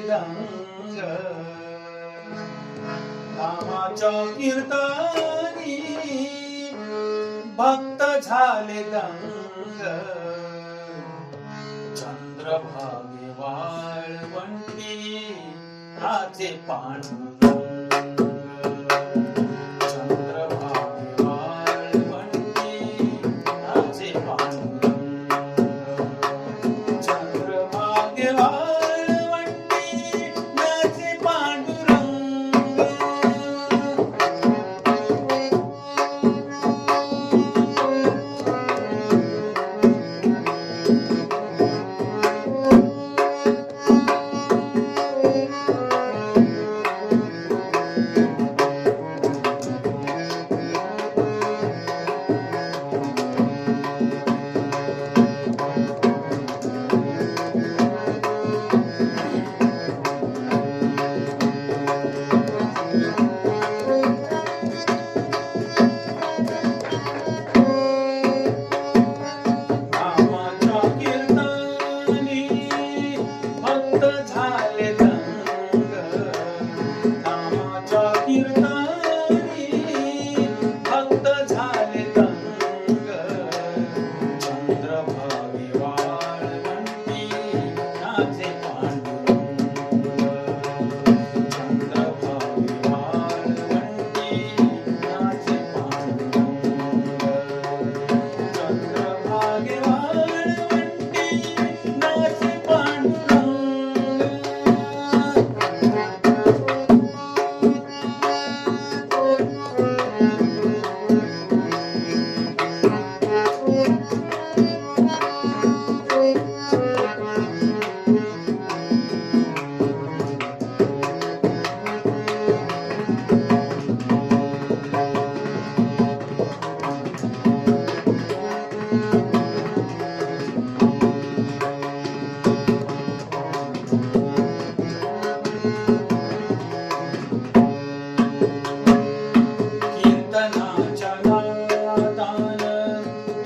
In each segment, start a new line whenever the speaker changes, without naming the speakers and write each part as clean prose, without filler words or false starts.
दंग नामाच्या कीर्तनी भक्त झाले दंग चंद्रभागे वाळवंटी राजे पांडुरंग चंद्रभागे वाळवंटी राजे पांडुरंग चंद्रभागे वाळवंटी राजे पांडुरंग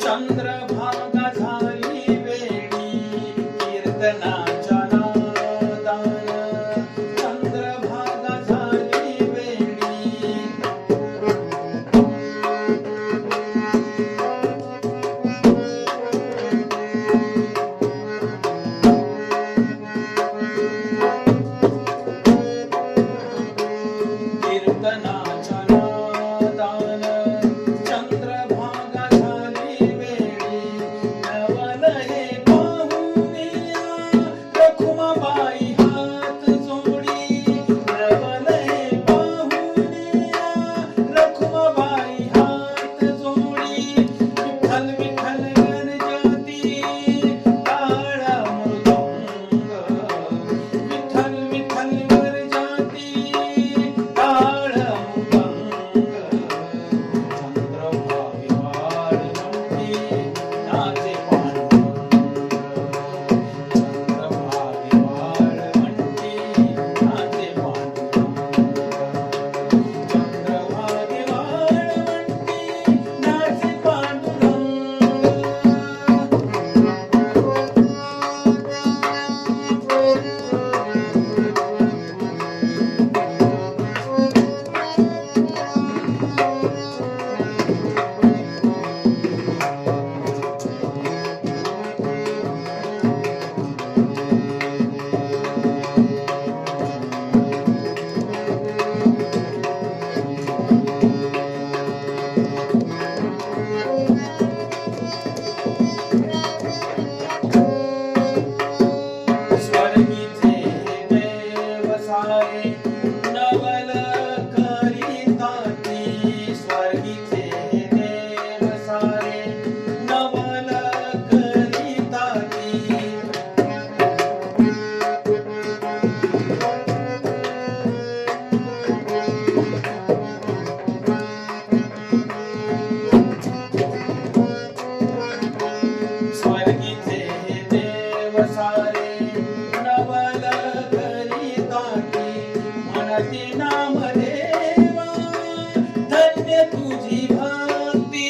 चंद्रभागा झाली वेडी कीर्तनाच्या नादान चंद्रभागा झाली वेडी कीर्तनाच्या नादान चंद्रभागा झाली रखुमाबाई हात जोडी रवलय पाहुनिया रखुमाबाई हात जोडी विठ्ठल विठ्ठल गणजती टाळ मृदंग विठ्ठल विठ्ठल गणजती टाळ मृदंग चंद्रभागे वाळवंटी राजे नवल करीताती स्वर्गीचे देव सारे नवल करीताती स्वर्गीचे देव सारे नवल करीताती म्हणती नामदेवा धन्य तुझी भक्ती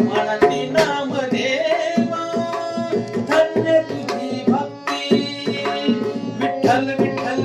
म्हणती नामदेवा धन्य तुझी भक्ती विठ्ठल विठ्ठल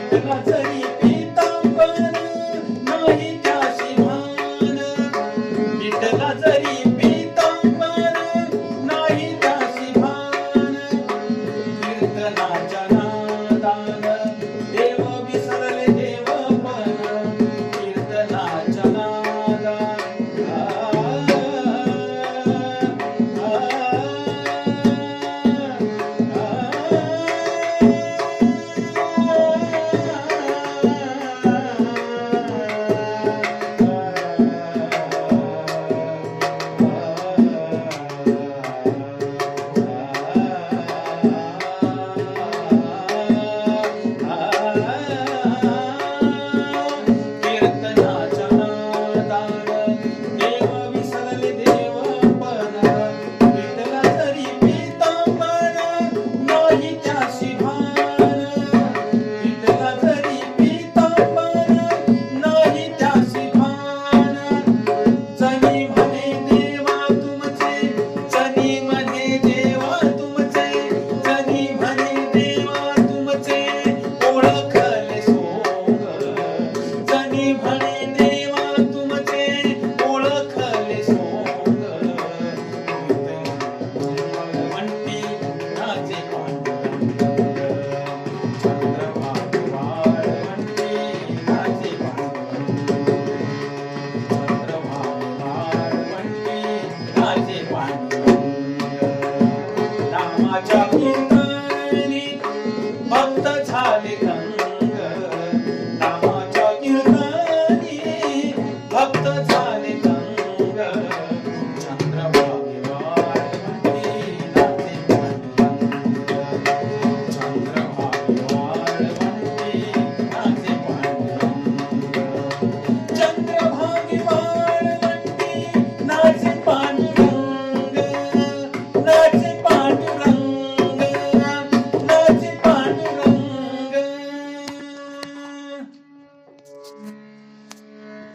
विठ्ठला जरी पीतांबर नाही त्याशी भान विठ्ठला जरी पीतांबर नाही त्याशी भान कीर्तनाच्या नादान देव विसरले देवपण कीर्तनाच्या नादान कीर्तनाच्या नादान देव विसरले देवपण विठ्ठला जरी पीतांबर नाही त्याशी भान विठ्ठला जरी पीतांबर नाही त्याशी भान जनी म्हणे देवा तुमचे जनी म्हणे देवा तुमचे जनी म्हणे देवा तुमचे ओळखले सोंग जनी म्हणे देवा तुमचे ओळखले सोंग म्हणती नाचे पांडुरंग चंद्रभागा म्हणती नाचे पांडुरंग चंद्रभागा म्हणती नाचे पांडुरंग रामाच्या कीर्तनी भक्त झाले गंग रामाच्या कीर्तनी भक्त झाले गंग चंद्रभागेवार म्हणती नाचे पांडुरंग चंद्रभागेवार म्हणती नाचे पांडुरंग चंद्रभागेवार म्हणती नाचे पांडुरंग नाचे